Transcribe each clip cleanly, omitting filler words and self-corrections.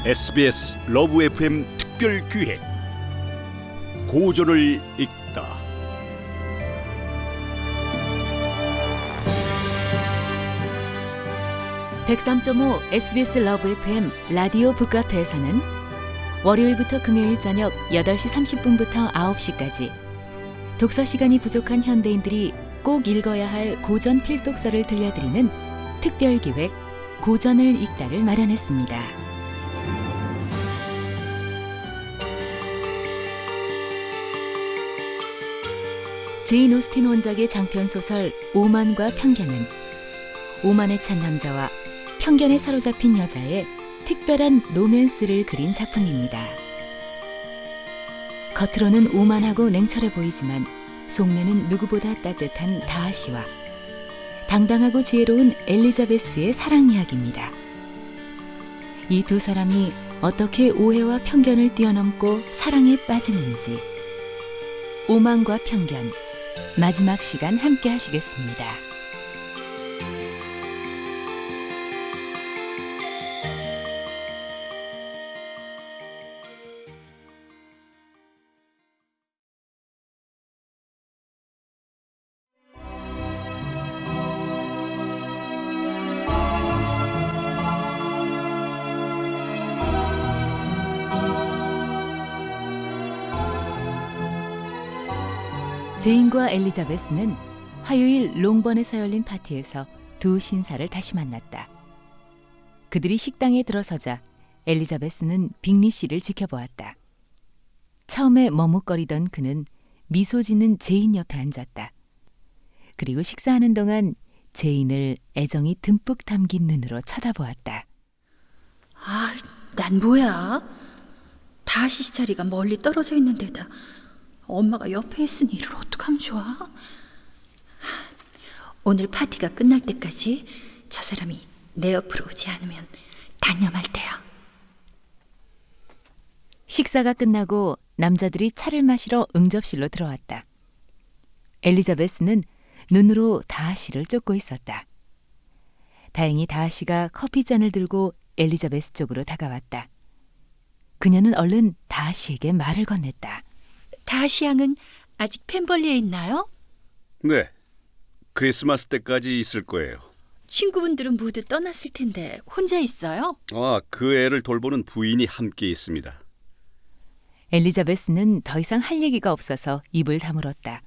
SBS 러브 FM 특별 기획 고전을 읽다. (103.5) SBS 러브 FM 라디오 북카페에서는 월요일부터 금요일 저녁 8시 30분부터 9시까지 독서 시간이 부족한 현대인들이 꼭 읽어야 할 고전 필독서를 들려드리는 특별기획 고전을 읽다를 마련했습니다. 제인 오스틴 원작의 장편소설 오만과 편견은 오만에 찬 남자와 편견에 사로잡힌 여자의 특별한 로맨스를 그린 작품입니다. 겉으로는 오만하고 냉철해 보이지만 속내는 누구보다 따뜻한 다하시와 당당하고 지혜로운 엘리자베스의 사랑 이야기입니다. 이 두 사람이 어떻게 오해와 편견을 뛰어넘고 사랑에 빠지는지, 오만과 편견, 마지막 시간 함께 하시겠습니다. 제인과 엘리자베스는 화요일 롱번에서 열린 파티에서 두 신사를 다시 만났다. 그들이 식당에 들어서자 엘리자베스는 빅리 씨를 지켜보았다. 처음에 머뭇거리던 그는 미소 짓는 제인 옆에 앉았다. 그리고 식사하는 동안 제인을 애정이 듬뿍 담긴 눈으로 쳐다보았다. 난 뭐야? 다시 자리가 멀리 떨어져 있는 데다 엄마가 옆에 있으니 이를 어떡하면 좋아? 오늘 파티가 끝날 때까지 저 사람이 내 옆으로 오지 않으면 단념할 테야. 식사가 끝나고 남자들이 차를 마시러 응접실로 들어왔다. 엘리자베스는 눈으로 다하시를 쫓고 있었다. 다행히 다하시가 커피잔을 들고 엘리자베스 쪽으로 다가왔다. 그녀는 얼른 다하시에게 말을 건넸다. 다하시 양은 아직 펜벌리에 있나요? 네, 크리스마스 때까지 있을 거예요. 친구분들은 모두 떠났을 텐데 혼자 있어요? 그 애를 돌보는 부인이 함께 있습니다. 엘리자베스는 더 이상 할 얘기가 없어서 입을 다물었다.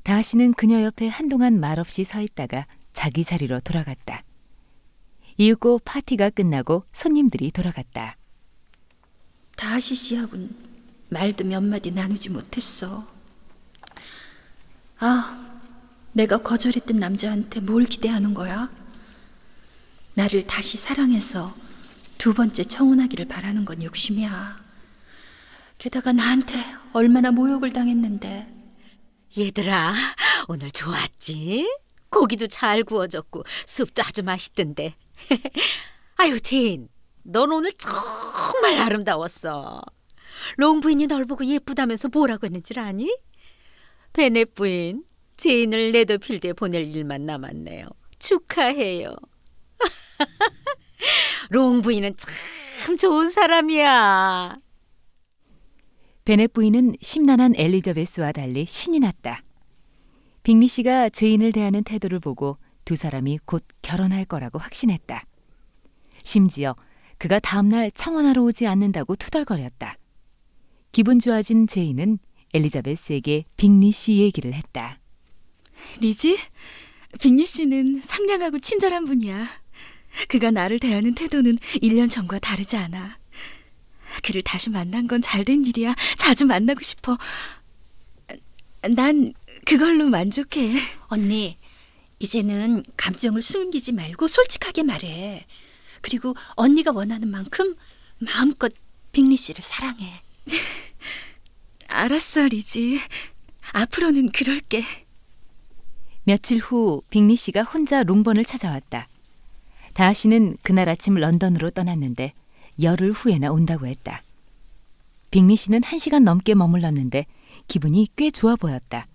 다하시는 그녀 옆에 한동안 말없이 서 있다가 자기 자리로 돌아갔다. 이윽고 파티가 끝나고 손님들이 돌아갔다. 다하시 씨하고는 말도 몇 마디 나누지 못했어. 내가 거절했던 남자한테 뭘 기대하는 거야? 나를 다시 사랑해서 두 번째 청혼하기를 바라는 건 욕심이야. 게다가 나한테 얼마나 모욕을 당했는데. 얘들아, 오늘 좋았지? 고기도 잘 구워졌고 숲도 아주 맛있던데. 아유, 제인, 넌 오늘 정말 아름다웠어. 롱 부인이 널 보고 예쁘다면서 뭐라고 했는지 아니? 베넷 부인, 제인을 레더필드에 보낼 일만 남았네요. 축하해요. 롱 부인은 참 좋은 사람이야. 베넷 부인은 심란한 엘리자베스와 달리 신이 났다. 빅리 씨가 제인을 대하는 태도를 보고 두 사람이 곧 결혼할 거라고 확신했다. 심지어 그가 다음날 청혼하러 오지 않는다고 투덜거렸다. 기분 좋아진 제인은 엘리자베스에게 빅리 씨 얘기를 했다. 리지, 빅리 씨는 상냥하고 친절한 분이야. 그가 나를 대하는 태도는 1년 전과 다르지 않아. 그를 다시 만난 건 잘된 일이야. 자주 만나고 싶어. 난 그걸로 만족해. 언니, 이제는 감정을 숨기지 말고 솔직하게 말해. 그리고 언니가 원하는 만큼 마음껏 빅리 씨를 사랑해. 알았어, 리지. 앞으로는 그럴게. 며칠 후 빅리 씨가 혼자 롱번을 찾아왔다. 다하시는 그날 아침 런던으로 떠났는데 열흘 후에나 온다고 했다. 빅리 씨는 1시간 넘게 머물렀는데 기분이 꽤 좋아 보였다.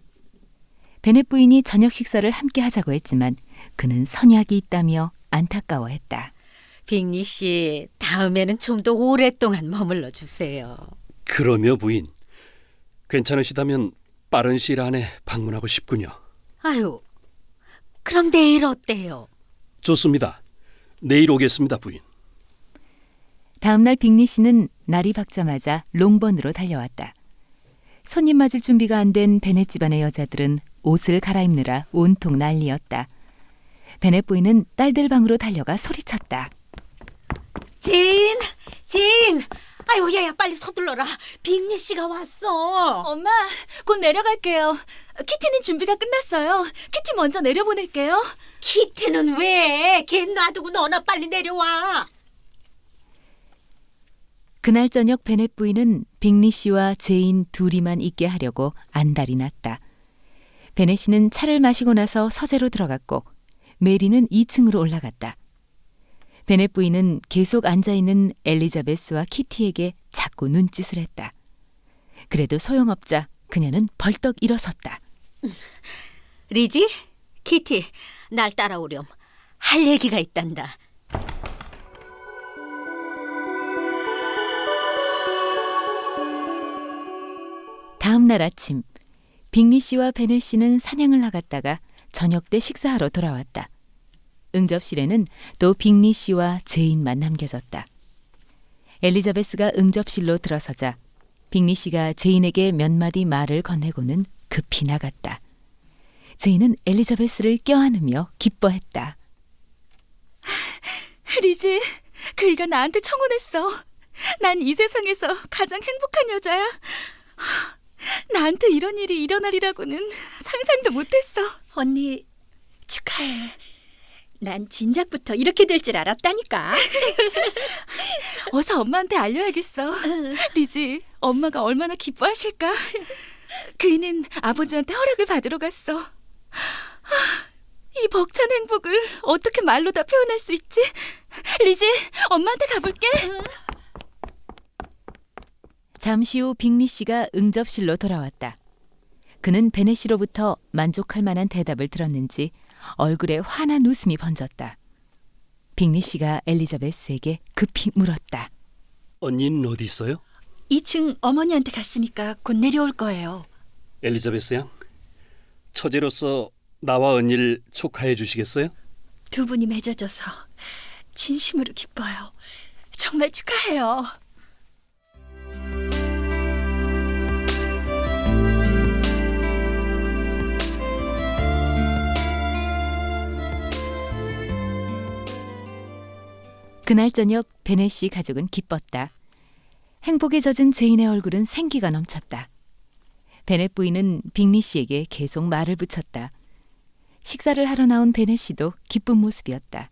베넷 부인이 저녁 식사를 함께 하자고 했지만 그는 선약이 있다며 안타까워했다. 빅리 씨, 다음에는 좀 더 오랫동안 머물러 주세요. 그러며 부인, 괜찮으시다면 빠른 시일 안에 방문하고 싶군요. 아유, 그럼 내일 어때요? 좋습니다. 내일 오겠습니다, 부인. 다음 날 빅리 씨는 날이 밝자마자 롱번으로 달려왔다. 손님 맞을 준비가 안 된 베넷 집안의 여자들은 옷을 갈아입느라 온통 난리였다. 베넷 부인은 딸들 방으로 달려가 소리쳤다. 진! 진! 아유, 얘야 빨리 서둘러라. 빅리 씨가 왔어. 엄마, 곧 내려갈게요. 키티는 준비가 끝났어요. 키티 먼저 내려보낼게요. 키티는 왜? 걔 놔두고 너나 빨리 내려와. 그날 저녁 베넷 부인은 빅리 씨와 제인 둘이만 있게 하려고 안달이 났다. 베넷 씨는 차를 마시고 나서 서재로 들어갔고 메리는 2층으로 올라갔다. 베넷 부인은 계속 앉아있는 엘리자베스와 키티에게 자꾸 눈짓을 했다. 그래도 소용없자 그녀는 벌떡 일어섰다. 리지, 키티, 날 따라오렴. 할 얘기가 있단다. 다음 날 아침 빅리 씨와 베넷 씨는 사냥을 나갔다가 저녁 때 식사하러 돌아왔다. 응접실에는 또 빅리 씨와 제인만 남겨졌다. 엘리자베스가 응접실로 들어서자 빅리 씨가 제인에게 몇 마디 말을 건네고는 급히 나갔다. 제인은 엘리자베스를 껴안으며 기뻐했다. 리지, 그이가 나한테 청혼했어. 난 이 세상에서 가장 행복한 여자야. 나한테 이런 일이 일어나리라고는 상상도 못했어. 언니 축하해. 난 진작부터 이렇게 될 줄 알았다니까. 어서 엄마한테 알려야겠어. 리지, 엄마가 얼마나 기뻐하실까. 그이는 아버지한테 허락을 받으러 갔어. 이 벅찬 행복을 어떻게 말로 다 표현할 수 있지? 리지, 엄마한테 가볼게. 잠시 후 빅리 씨가 응접실로 돌아왔다. 그는 베넷 씨로부터 만족할 만한 대답을 들었는지 얼굴에 환한 웃음이 번졌다. 빅리 씨가 엘리자베스에게 급히 물었다. 언니는 어디 있어요? 2층 어머니한테 갔으니까 곧 내려올 거예요. 엘리자베스 양, 처제로서 나와 언니를 축하해 주시겠어요? 두 분이 맺어져서 진심으로 기뻐요. 정말 축하해요. 그날 저녁 베넷 씨 가족은 기뻤다. 행복에 젖은 제인의 얼굴은 생기가 넘쳤다. 베넷 부인은 빅리 씨에게 계속 말을 붙였다. 식사를 하러 나온 베넷 씨도 기쁜 모습이었다.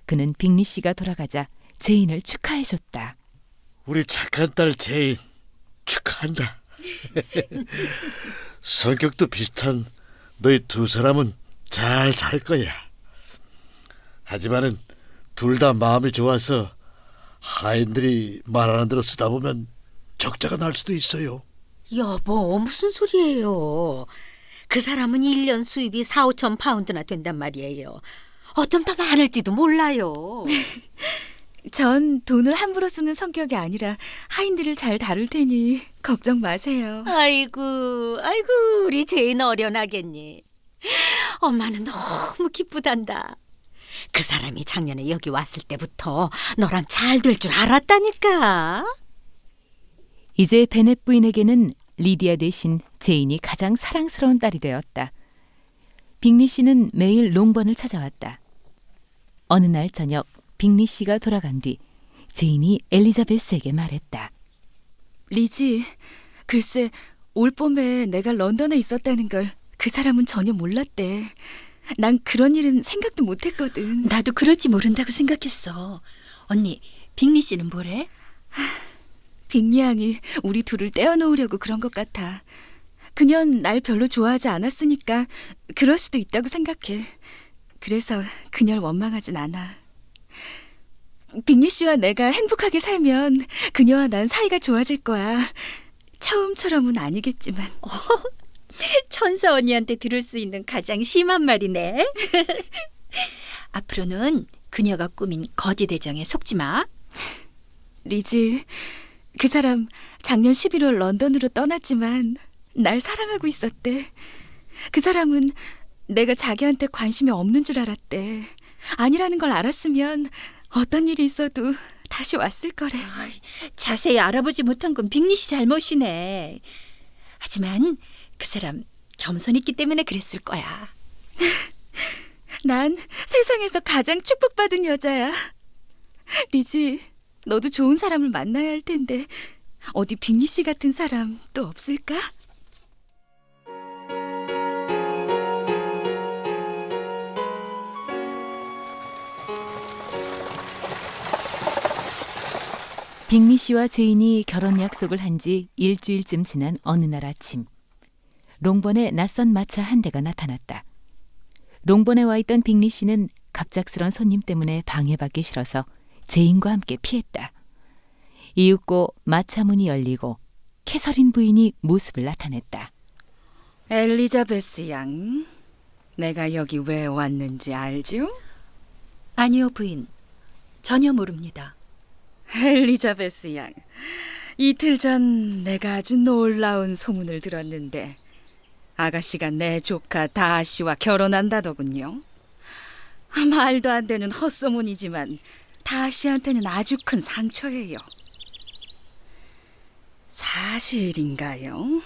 그는 빅리 씨가 돌아가자 제인을 축하해줬다. 우리 착한 딸 제인 축하한다. 성격도 비슷한 너희 두 사람은 잘 살 거야. 하지만은 둘 다 마음이 좋아서 하인들이 말하는 대로 쓰다 보면 적자가 날 수도 있어요. 여보, 무슨 소리예요? 그 사람은 1년 수입이 4-5천 파운드나 된단 말이에요. 어쩜 더 많을지도 몰라요. 전 돈을 함부로 쓰는 성격이 아니라 하인들을 잘 다룰 테니 걱정 마세요. 아이고, 우리 제인 어련하겠니? 엄마는 너무 기쁘단다. 그 사람이 작년에 여기 왔을 때부터 너랑 잘 될 줄 알았다니까. 이제 베넷 부인에게는 리디아 대신 제인이 가장 사랑스러운 딸이 되었다. 빅리 씨는 매일 롱번을 찾아왔다. 어느 날 저녁 빅리 씨가 돌아간 뒤 제인이 엘리자베스에게 말했다. 리지, 글쎄 올 봄에 내가 런던에 있었다는 걸 그 사람은 전혀 몰랐대. 난 그런 일은 생각도 못했거든. 나도 그럴지 모른다고 생각했어. 언니, 빅리 씨는 뭐래? 빅리 양이 우리 둘을 떼어놓으려고 그런 것 같아. 그년 날 별로 좋아하지 않았으니까 그럴 수도 있다고 생각해. 그래서 그녀를 원망하진 않아. 빅리 씨와 내가 행복하게 살면 그녀와 난 사이가 좋아질 거야. 처음처럼은 아니겠지만. 천사 언니한테 들을 수 있는 가장 심한 말이네. 앞으로는 그녀가 꾸민 거지 대장에 속지 마. 리지, 그 사람 작년 11월 런던으로 떠났지만 날 사랑하고 있었대. 그 사람은 내가 자기한테 관심이 없는 줄 알았대. 아니라는 걸 알았으면 어떤 일이 있어도 다시 왔을 거래. 자세히 알아보지 못한 건 빅리 씨 잘못이네. 하지만 그 사람 겸손 있기 때문에 그랬을 거야. 난 세상에서 가장 축복받은 여자야. 리지, 너도 좋은 사람을 만나야 할 텐데 어디 빅리 씨 같은 사람 또 없을까? 빅리 씨와 제인이 결혼 약속을 한 지 일주일쯤 지난 어느 날 아침, 롱번에 낯선 마차 한 대가 나타났다. 롱번에 와 있던 빅리 씨는 갑작스런 손님 때문에 방해받기 싫어서 제인과 함께 피했다. 이윽고 마차 문이 열리고 캐서린 부인이 모습을 나타냈다. 엘리자베스 양, 내가 여기 왜 왔는지 알지요? 아니요, 부인. 전혀 모릅니다. 엘리자베스 양, 이틀 전 내가 아주 놀라운 소문을 들었는데 아가씨가 내 조카 다하씨와 결혼한다더군요. 말도 안 되는 헛소문이지만 다하씨한테는 아주 큰 상처예요. 사실인가요?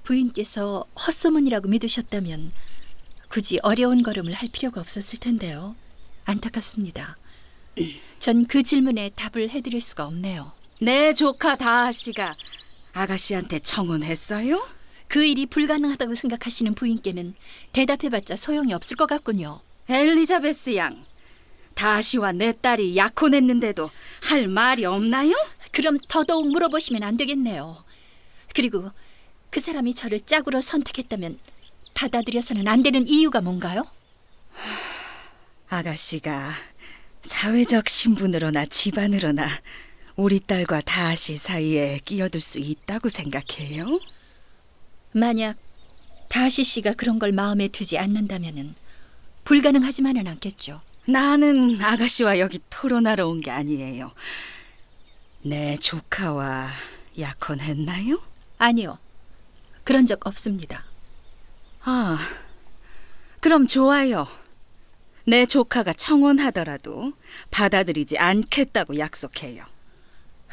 부인께서 헛소문이라고 믿으셨다면 굳이 어려운 걸음을 할 필요가 없었을 텐데요. 안타깝습니다. 전 그 질문에 답을 해드릴 수가 없네요. 내 조카 다하씨가 아가씨한테 청혼했어요? 그 일이 불가능하다고 생각하시는 부인께는 대답해봤자 소용이 없을 것 같군요. 엘리자베스 양, 다하씨와 내 딸이 약혼했는데도 할 말이 없나요? 그럼 더더욱 물어보시면 안 되겠네요. 그리고 그 사람이 저를 짝으로 선택했다면 받아들여서는 안 되는 이유가 뭔가요? 아가씨가 사회적 신분으로나 집안으로나 우리 딸과 다하씨 사이에 끼어들 수 있다고 생각해요? 만약 다하시 씨가 그런 걸 마음에 두지 않는다면은 불가능하지만은 않겠죠. 나는 아가씨와 여기 토론하러 온 게 아니에요. 내 조카와 약혼했나요? 아니요. 그런 적 없습니다. 아, 그럼 좋아요. 내 조카가 청혼하더라도 받아들이지 않겠다고 약속해요.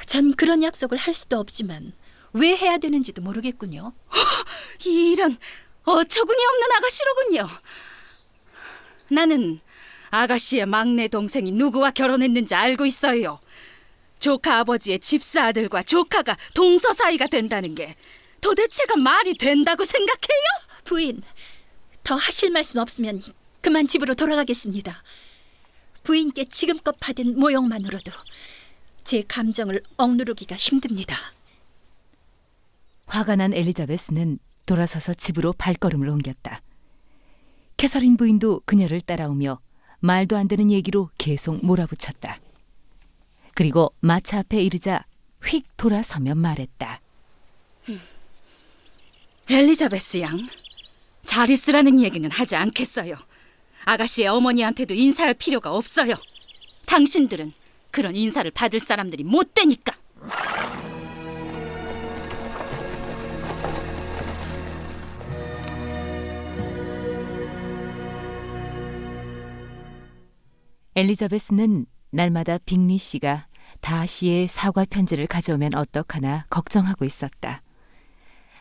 전 그런 약속을 할 수도 없지만 왜 해야 되는지도 모르겠군요. 이런 어처구니 없는 아가씨로군요. 나는 아가씨의 막내 동생이 누구와 결혼했는지 알고 있어요. 조카 아버지의 집사 아들과 조카가 동서 사이가 된다는 게 도대체가 말이 된다고 생각해요? 부인, 더 하실 말씀 없으면 그만 집으로 돌아가겠습니다. 부인께 지금껏 받은 모욕만으로도 제 감정을 억누르기가 힘듭니다. 화가 난 엘리자베스는 돌아서서 집으로 발걸음을 옮겼다. 캐서린 부인도 그녀를 따라오며 말도 안 되는 얘기로 계속 몰아붙였다. 그리고 마차 앞에 이르자 휙 돌아서며 말했다. 엘리자베스 양, 잘 있으라는 얘기는 하지 않겠어요. 아가씨의 어머니한테도 인사할 필요가 없어요. 당신들은 그런 인사를 받을 사람들이 못 되니까. 엘리자베스는 날마다 빅리 씨가 다하씨의 사과 편지를 가져오면 어떡하나 걱정하고 있었다.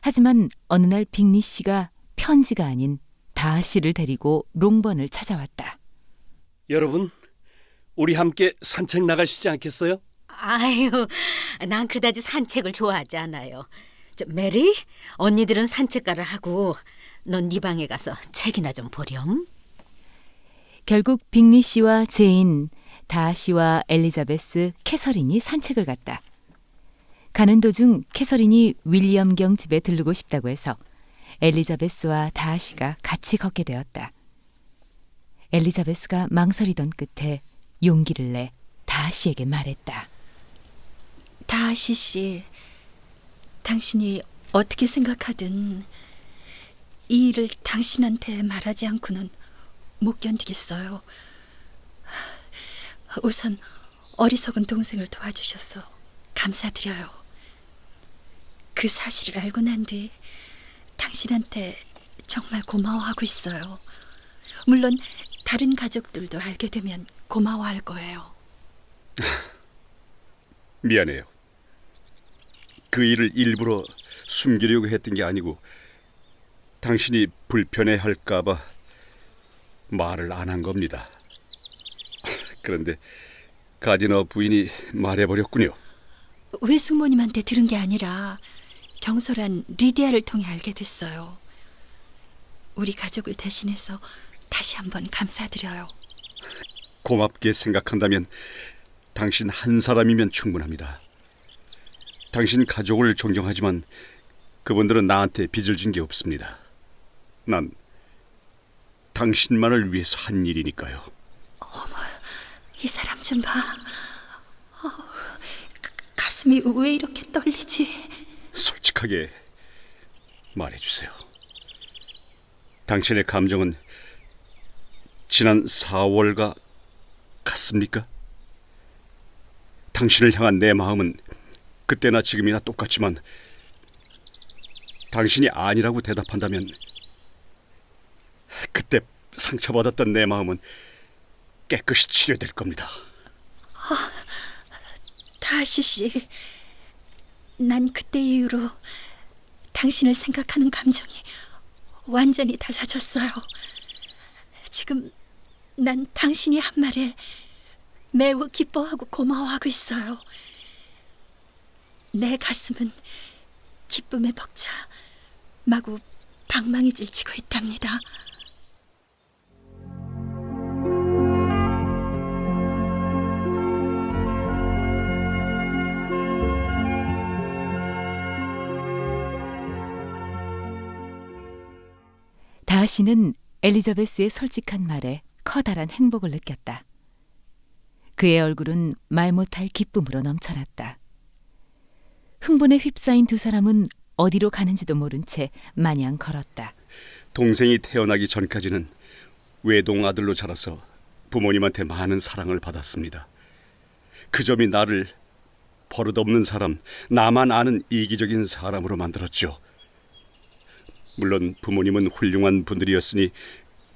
하지만 어느 날 빅리 씨가 편지가 아닌 다하씨를 데리고 롱번을 찾아왔다. 여러분, 우리 함께 산책 나가시지 않겠어요? 아유, 난 그다지 산책을 좋아하지 않아요. 메리, 언니들은 산책가를 하고 넌 네 방에 가서 책이나 좀 보렴. 결국 빅리 씨와 제인, 다하씨와 엘리자베스, 캐서린이 산책을 갔다. 가는 도중 캐서린이 윌리엄 경 집에 들르고 싶다고 해서 엘리자베스와 다하씨가 같이 걷게 되었다. 엘리자베스가 망설이던 끝에 용기를 내 다하씨에게 말했다. 다하시 씨, 당신이 어떻게 생각하든 이 일을 당신한테 말하지 않고는 못 견디겠어요. 우선 어리석은 동생을 도와주셔서 감사드려요. 그 사실을 알고 난 뒤 당신한테 정말 고마워하고 있어요. 물론 다른 가족들도 알게 되면 고마워할 거예요. 미안해요. 그 일을 일부러 숨기려고 했던 게 아니고 당신이 불편해할까봐 말을 안 한 겁니다. 그런데 가디너 부인이 말해버렸군요. 외숙모님한테 들은 게 아니라 경솔한 리디아를 통해 알게 됐어요. 우리 가족을 대신해서 다시 한번 감사드려요. 고맙게 생각한다면 당신 한 사람이면 충분합니다. 당신 가족을 존경하지만 그분들은 나한테 빚을 진 게 없습니다. 난 당신만을 위해서 한 일이니까요. 이 사람 좀 봐. 가슴이 왜 이렇게 떨리지? 솔직하게 말해주세요. 당신의 감정은 지난 4월과 같습니까? 당신을 향한 내 마음은 그때나 지금이나 똑같지만 당신이 아니라고 대답한다면 그때 상처받았던 내 마음은 깨끗이 치료될 겁니다. 다시 씨, 난 그때 이후로 당신을 생각하는 감정이 완전히 달라졌어요. 지금 난 당신이 한 말에 매우 기뻐하고 고마워하고 있어요. 내 가슴은 기쁨에 벅차 마구 방망이 질치고 있답니다. 다하시는 엘리자베스의 솔직한 말에 커다란 행복을 느꼈다. 그의 얼굴은 말 못할 기쁨으로 넘쳐났다. 흥분에 휩싸인 두 사람은 어디로 가는지도 모른 채 마냥 걸었다. 동생이 태어나기 전까지는 외동 아들로 자라서 부모님한테 많은 사랑을 받았습니다. 그 점이 나를 버릇없는 사람, 나만 아는 이기적인 사람으로 만들었죠. 물론 부모님은 훌륭한 분들이었으니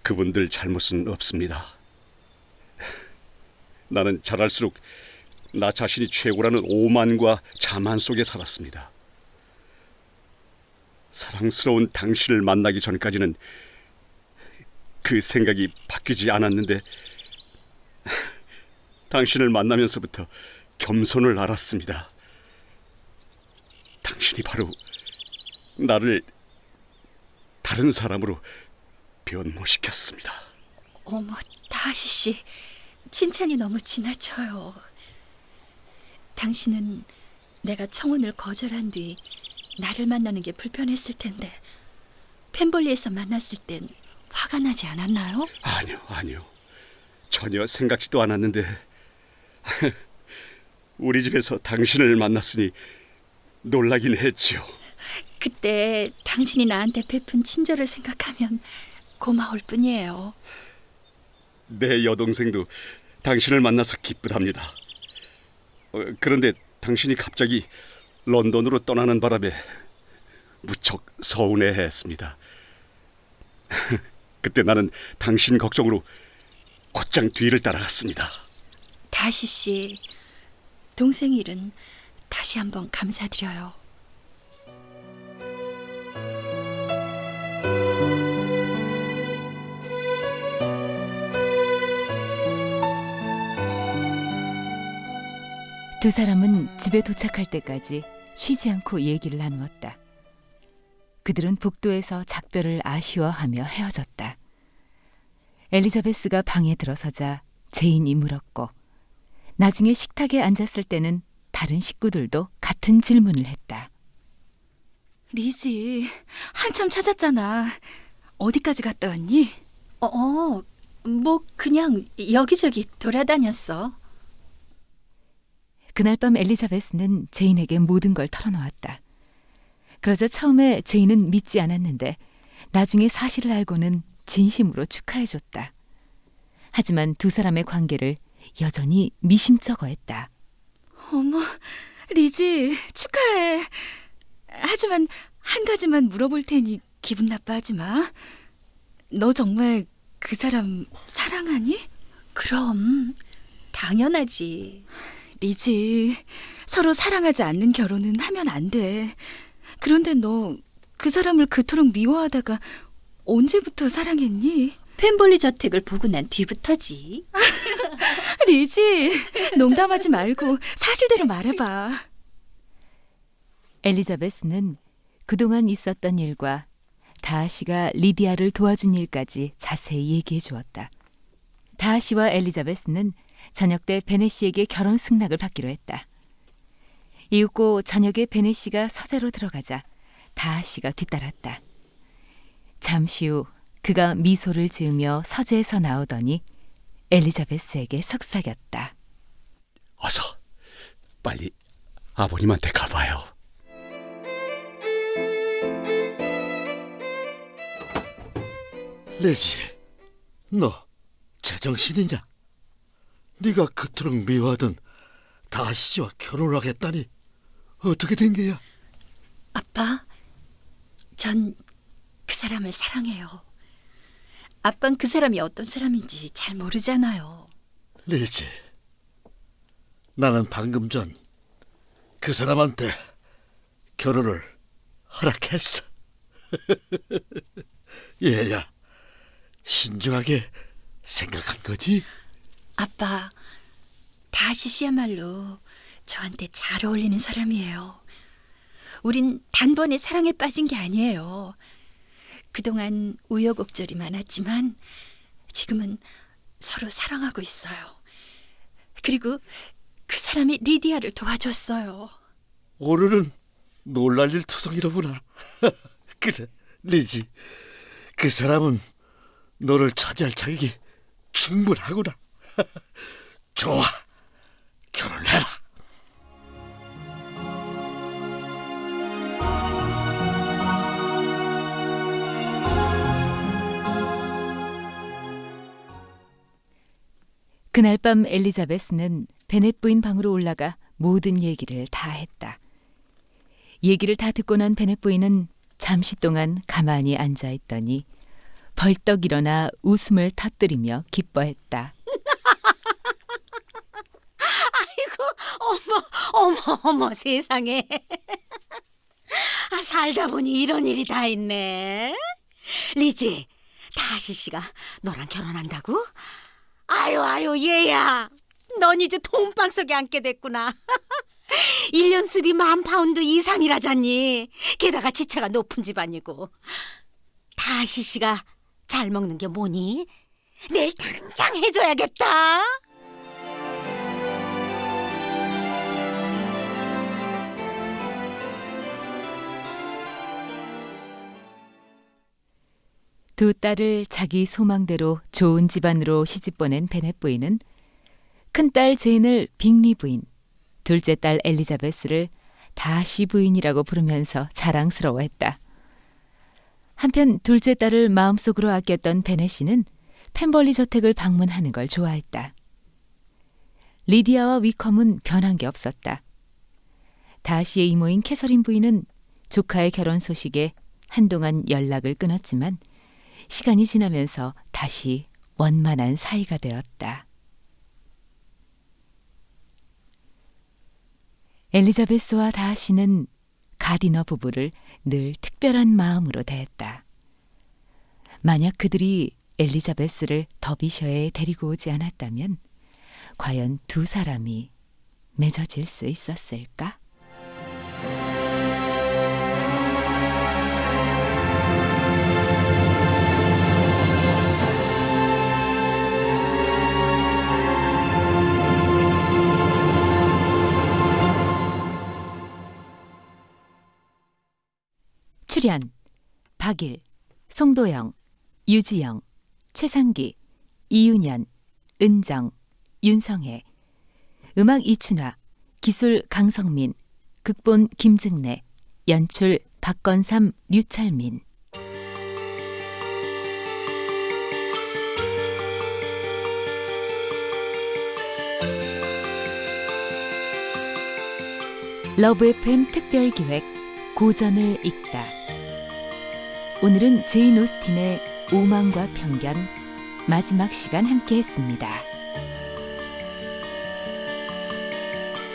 그분들 잘못은 없습니다. 나는 자랄수록 나 자신이 최고라는 오만과 자만 속에 살았습니다. 사랑스러운 당신을 만나기 전까지는 그 생각이 바뀌지 않았는데 당신을 만나면서부터 겸손을 알았습니다. 당신이 바로 나를 다른 사람으로 변모시켰습니다. 어머, 다시 씨, 칭찬이 너무 지나쳐요. 당신은 내가 청혼을 거절한 뒤 나를 만나는 게 불편했을 텐데 펜볼리에서 만났을 땐 화가 나지 않았나요? 아니요. 전혀 생각지도 않았는데 우리 집에서 당신을 만났으니 놀라긴 했지요. 그때 당신이 나한테 베푼 친절을 생각하면 고마울 뿐이에요. 내 여동생도 당신을 만나서 기쁘답니다. 그런데 당신이 갑자기 런던으로 떠나는 바람에 무척 서운해했습니다. 그때 나는 당신 걱정으로 곧장 뒤를 따라갔습니다. 다시 씨, 동생 일은 다시 한번 감사드려요. 두 사람은 집에 도착할 때까지 쉬지 않고 얘기를 나누었다. 그들은 복도에서 작별을 아쉬워하며 헤어졌다. 엘리자베스가 방에 들어서자 제인이 물었고 나중에 식탁에 앉았을 때는 다른 식구들도 같은 질문을 했다. 리지, 한참 찾았잖아. 어디까지 갔다 왔니? 뭐 그냥 여기저기 돌아다녔어. 그날 밤 엘리자베스는 제인에게 모든 걸 털어놓았다. 그러자 처음에 제인은 믿지 않았는데 나중에 사실을 알고는 진심으로 축하해줬다. 하지만 두 사람의 관계를 여전히 미심쩍어했다. 어머, 리지, 축하해. 하지만 한 가지만 물어볼 테니 기분 나빠하지 마. 너 정말 그 사람 사랑하니? 그럼 당연하지. 리지, 서로 사랑하지 않는 결혼은 하면 안 돼. 그런데 너 그 사람을 그토록 미워하다가 언제부터 사랑했니? 펜볼리 저택을 보고 난 뒤부터지. 리지, 농담하지 말고 사실대로 말해봐. 엘리자베스는 그동안 있었던 일과 다하시가 리디아를 도와준 일까지 자세히 얘기해 주었다. 다하시와 엘리자베스는 저녁 때 베네시에게 결혼 승낙을 받기로 했다. 이윽고 저녁에 베네시가 서재로 들어가자 다하시가 뒤따랐다. 잠시 후 그가 미소를 지으며 서재에서 나오더니 엘리자베스에게 속삭였다. 어서 빨리 아버님한테 가봐요. 리지, 너 제정신이냐? 네가 그토록 미워하던 다시와 결혼을 하겠다니 어떻게 된 게야? 아빠, 전 그 사람을 사랑해요. 아빤 그 사람이 어떤 사람인지 잘 모르잖아요. 리지, 나는 방금 전 그 사람한테 결혼을 허락했어. 얘야, 신중하게 생각한 거지? 아빠, 다시 씨야말로 저한테 잘 어울리는 사람이에요. 우린 단번에 사랑에 빠진 게 아니에요. 그동안 우여곡절이 많았지만 지금은 서로 사랑하고 있어요. 그리고 그 사람이 리디아를 도와줬어요. 오늘은 놀랄 일 투성이로구나. 그래, 리지, 그 사람은 너를 차지할 자격이 충분하구나. 좋아, 결혼해라. 그날 밤 엘리자베스는 베넷 부인 방으로 올라가 모든 얘기를 다 했다. 얘기를 다 듣고 난 베넷 부인은 잠시 동안 가만히 앉아 있더니 벌떡 일어나 웃음을 터뜨리며 기뻐했다. 어머 세상에. 살다 보니 이런 일이 다 있네. 리지, 다시 씨가 너랑 결혼한다고? 아유 얘야, 넌 이제 돈방 속에 앉게 됐구나. 1년 수입이 10,000파운드 이상이라잖니. 게다가 지체가 높은 집안이고. 다시 씨가 잘 먹는 게 뭐니? 내일 당장 해줘야겠다. 두 딸을 자기 소망대로 좋은 집안으로 시집보낸 베넷 부인은 큰딸 제인을 빅리 부인, 둘째 딸 엘리자베스를 다시 부인이라고 부르면서 자랑스러워했다. 한편 둘째 딸을 마음속으로 아꼈던 베넷이는 펜벌리 저택을 방문하는 걸 좋아했다. 리디아와 위컴은 변한 게 없었다. 다시의 이모인 캐서린 부인은 조카의 결혼 소식에 한동안 연락을 끊었지만 시간이 지나면서 다시 원만한 사이가 되었다. 엘리자베스와 다하시는 가디너 부부를 늘 특별한 마음으로 대했다. 만약 그들이 엘리자베스를 더비셔에 데리고 오지 않았다면 과연 두 사람이 맺어질 수 있었을까? 출연 박일, 송도영, 유지영, 최상기, 이윤연, 은정, 윤성혜. 음악 이춘화, 기술 강성민, 극본 김증래, 연출 박건삼, 류철민. 러브 FM 특별기획 고전을 읽다. 오늘은 제인 오스틴의 오만과 편견 마지막 시간 함께했습니다.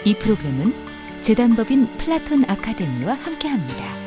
이 프로그램은 재단법인 플라톤 아카데미와 함께합니다.